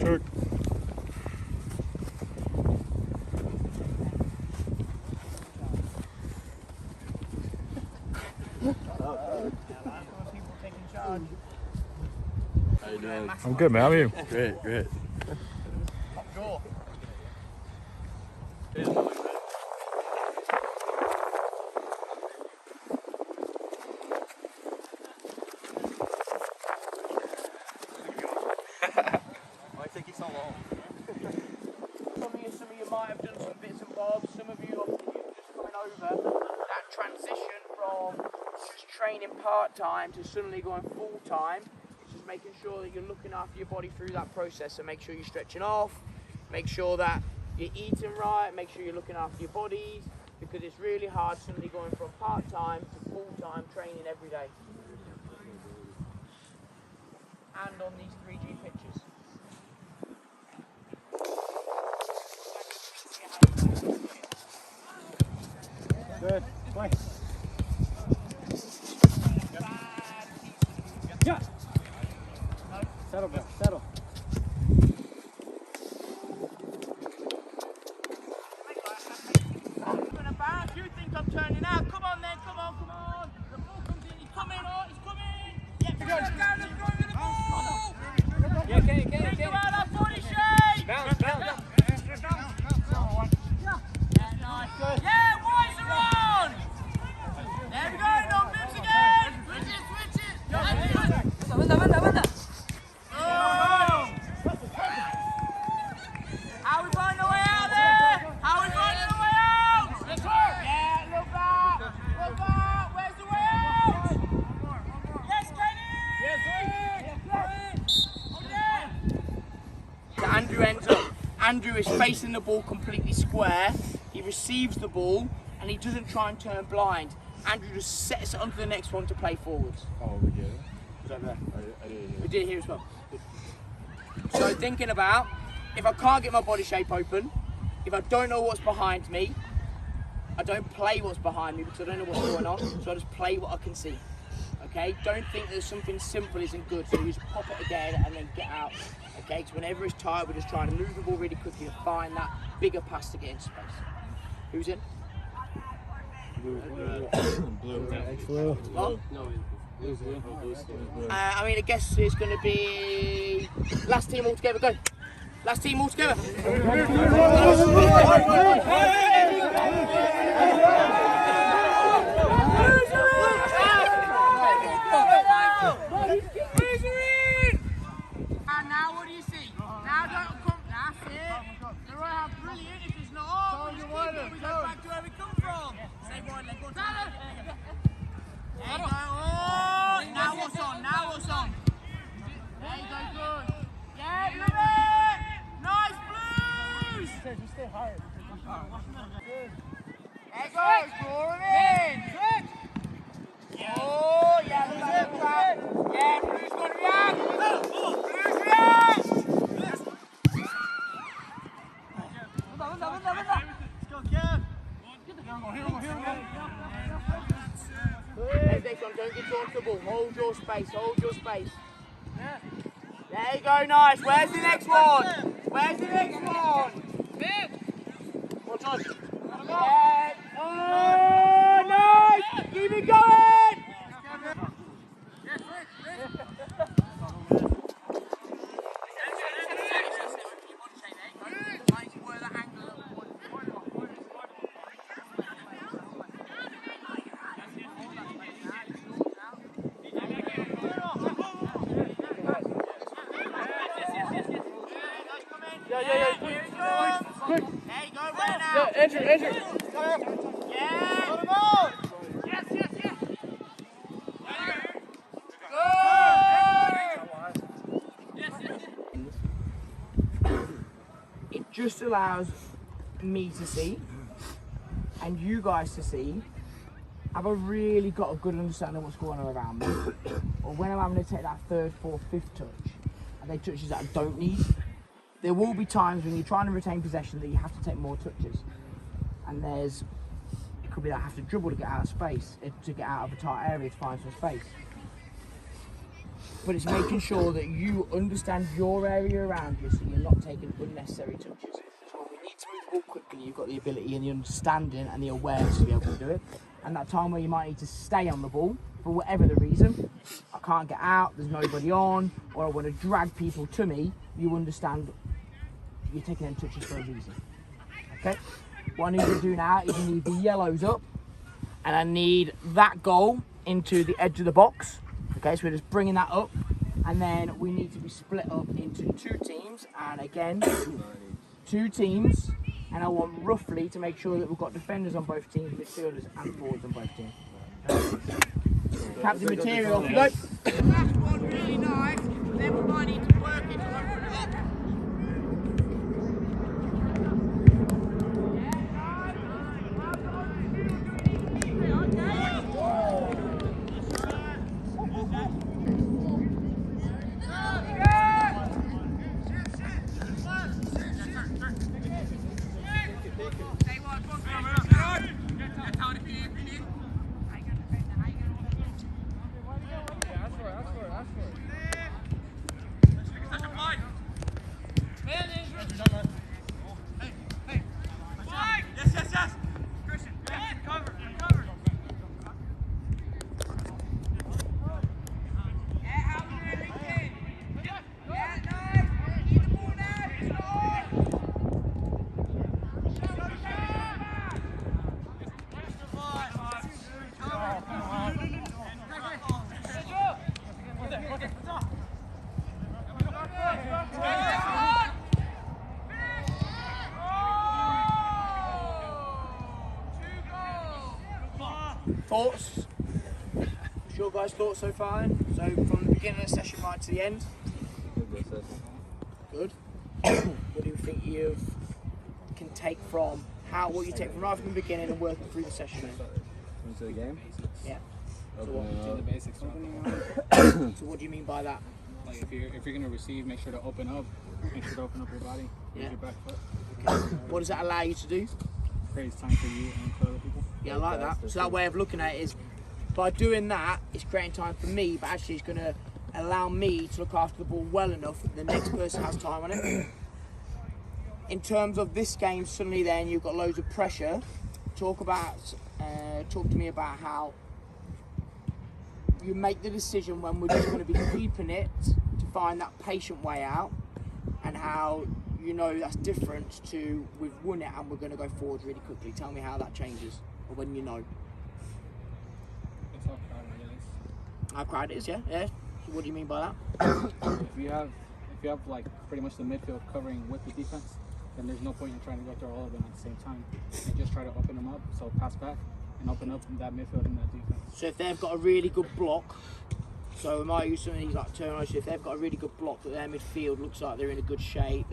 Good. How you doing? I'm good, man. How are you? Great, great. Sure. Why take you so long? Some of you might have done some bits and bobs. Some of you are just coming over. That transition from just training part-time to suddenly going full-time. It's just making sure that you're looking after your body through that process. So make sure you're stretching off. Make sure that you're eating right. Make sure you're looking after your bodies. Because it's really hard suddenly going from part-time to full-time training every day. And on these 3G pitches. Good. Play. Yeah. Settle, bro. Settle. You think I'm turning out? Come on then, come on, come on. The ball comes in, he's coming, oh, he's coming. Yeah, let's go with the ball. Yeah, get it. Think about that body shape. Bounce. Yeah, nice. Yeah, boys are on. There we go, no bibs again. Switch it. Manda. Oh. How we find the way out there? How we finding the way out? Yeah, look out. Where's the way out? Yes, Kenny. Yes, Andrew ends up. Andrew is facing the ball completely square. He receives the ball and he doesn't try and turn blind. Andrew just sets it onto the next one to play forwards. Oh, we get it. Was that there? I did. We did it here as well. So thinking about, if I can't get my body shape open, if I don't know what's behind me, I don't play what's behind me because I don't know what's going on, so I just play what I can see. Okay? Don't think that something simple isn't good, so you just pop it again and then get out. Okay? So whenever it's tight, we're just trying to move the ball really quickly and find that bigger pass to get in space. Who's in? Blue. What? I mean, I guess it's going to be last team all together. Go. Last team all together. And now what do you see? Now don't come. That's it. They're all how brilliant. If it's not all, we go back to where we come from. Say one, let go. There you go. Oh, now what's on? There you go, good. Yeah, love it. Nice blues. Just stay higher. There you go, draw him in. Oh, yeah, look at that. Yeah, blues gonna react. Blues react. Hey, next one, don't get drawn to the ball. Hold your space. There you go, nice. Where's the next one? What's on? Yeah. Oh, nice. Keep it going. Quick. There you go, right now. Andrew. Yeah. Yes. Good. It just allows me to see and you guys to see. Have I really got a good understanding of what's going on around me? Or when I'm having to take that third, fourth, fifth touch, are they touches that I don't need? There will be times when you're trying to retain possession that you have to take more touches. And it could be that I have to dribble to get out of space, to get out of a tight area to find some space. but it's making sure that you understand your area around you, so you're not taking unnecessary touches. So when we need to move the ball quickly, you've got the ability and the understanding and the awareness to be able to do it. And that time where you might need to stay on the ball for whatever the reason, I can't get out, there's nobody on, or I want to drag people to me, you understand you're taking them touches for a reason. Okay? What I need to do now is I need the yellows up, and I need that goal into the edge of the box. Okay, so we're just bringing that up, and then we need to be split up into 2 teams, and again, 2 teams, and I want roughly to make sure that we've got defenders on both teams, midfielders and forwards on both teams. Captain material, go. Last one really nice, then we might need to work it to open it up. Thoughts? What's your guys' thoughts so far? So from the beginning of the session right to the end? Good. What do you think you can take from what you take from right from the beginning and working through the session? Into the game? Yeah. So the basics. So what do you mean by that? Like if you're gonna receive, make sure to open up. Make sure to open up your body. Yeah. Your back foot. Okay. What does that allow you to do? Creates time for you and for other people. Yeah, I like that. So that way of looking at it is, by doing that, it's creating time for me, but actually it's going to allow me to look after the ball well enough that the next person has time on it. In terms of this game, suddenly then you've got loads of pressure. Talk to me about how you make the decision when we're just going to be keeping it to find that patient way out, and how you know that's different to we've won it and we're going to go forward really quickly. Tell me how that changes, or when you know. It's how crowded it is. How crowded it is, yeah? Yeah. So what do you mean by that? If you have like pretty much the midfield covering with the defense, then there's no point in trying to go through all of them at the same time. And just try to open them up, so pass back and open up that midfield and that defense. So if they've got a really good block, so we might use some of these like terminology. If they've got a really good block, that their midfield looks like they're in a good shape,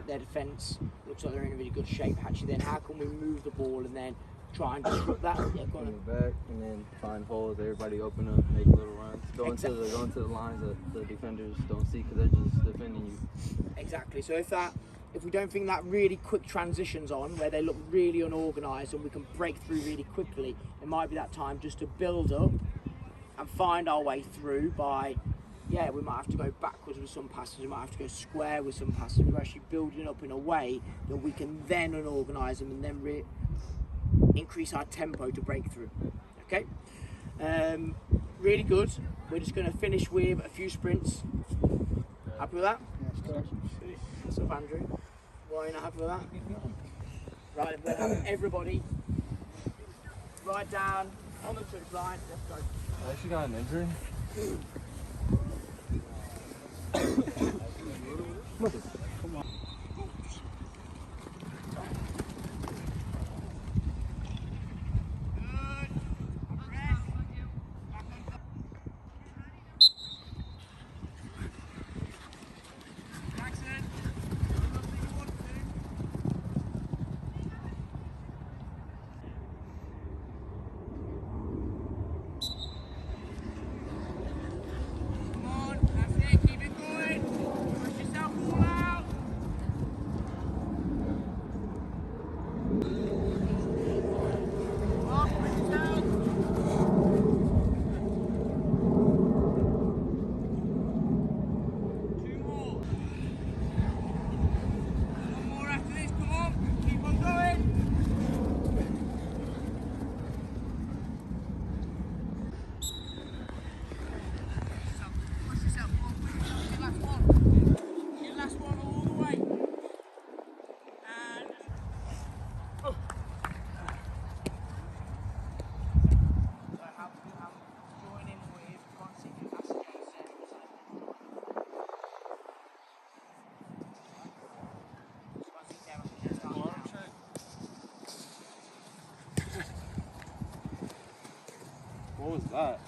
their defence looks like they're in a really good shape. Actually, then how can we move the ball and then try and disrupt that? Yeah, go Bring on. it back and then find holes. Everybody open up, make little runs. Go into the lines that the defenders don't see because they're just defending you. Exactly. So if we don't think that really quick transitions on, where they look really unorganised and we can break through really quickly, it might be that time just to build up and find our way through by, yeah, we might have to go backwards with some passes, we might have to go square with some passes. We're actually building up in a way that we can then unorganise them and then increase our tempo to break through. Okay? Really good. We're just going to finish with a few sprints. Happy with that? What's up, Andrew? Why are you not happy with that? Right, we're having everybody right down on the touchline. Let's go. I actually got an injury. Come on. Come on, that's it, keep it going. Push yourself all out. What was that?